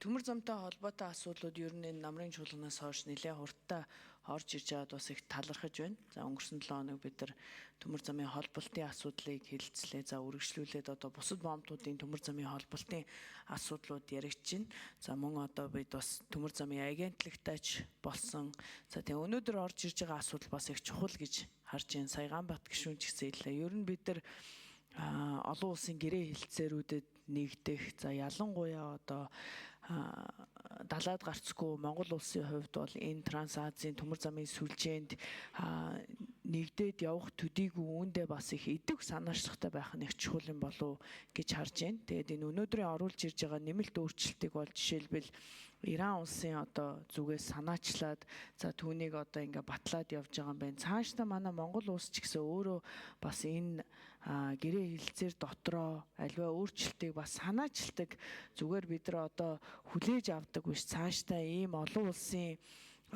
Төмөр замтай холбоотой асуудлууд ер нь энэ намрын чуулганаас хойш нэлээд хурдтай орж ирж байгаад бас их талархаж байна. За өнгөрсөн 7 хоног бид нар төмөр замын холболтын асуудлыг хэлэлцлээ. За үргэлжлүүлээд одоо бусад боомтуудын төмөр замын холболтын асуудлууд яригдж байна. За мөн одоо бид бас төмөр замын агентлагтайч болсон. За тэгээ өнөөдөр орж ирж байгаа асуудал бас их чухал гэж харж байна. Сая Ганбат гишүүн ч гэсэн хэллээ. Ер нь бид нар олон улсын гэрээ хэлэлцээрүүдэд нэгдэх. За ялангуяа одоо далаад гарцгүй Монгол улсын хувьд бол энэ Транс Азийн төмөр замын сүлжээнд нэгдээд явах төдийгүй үүндээ бас их идэвх санаачлагтай байх нь их чухал юм болов гэж харж байна. Тэгээд энэ өнөөдрийн оруулж ирж байгаа нэмэлт өөрчлөлтийг бол жишээлбэл Иран улсын одоо зүгээс санаачлаад за түүнийг одоо ингээ батлаад явж байгаа юм байна. Цаашдаа манай Монгол улс ч гэсэн өөрөө бас энэ гэрээ хэлэлцээр дотроо альва өөрчлөлтийг бас санаачилдаг зүгээр бид нар одоо хүлээж авдаг биш цаашдаа ийм олон улсын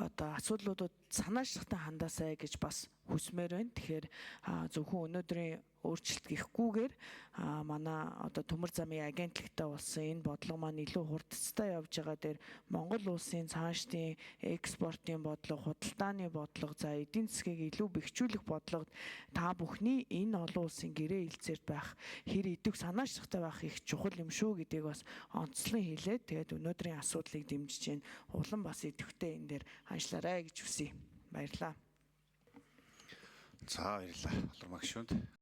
одоо асуудлуудад санаачлагтай хандаасай гэж бас хүсмээр байна. Тэгэхээр зөвхөн өнөөдрийн өөрчлөлт гэхгүйгээр манай одоо төмөр замын агентлагтай болсон энэ бодлого маань илүү хурдцтай явж байгаа дээр Монгол улсын цаашдын экспортын бодлого, худалдааны бодлого, за эдийн засгийг илүү бэхжүүлэх бодлогод та бүхний энэ олон улсын гэрээ хэлцээрд байх хэр идэвх санаачлагтай байх их чухал юм шүү гэдгийг бас онцлон хэлээд тэгээд өнөөдрийн асуудлыг дэмжиж гин улам бас идэвхтэй энэ дээр аншлаарай гэж хүсье. Баярлалаа. За баярлалаа. Олормаг шүнд.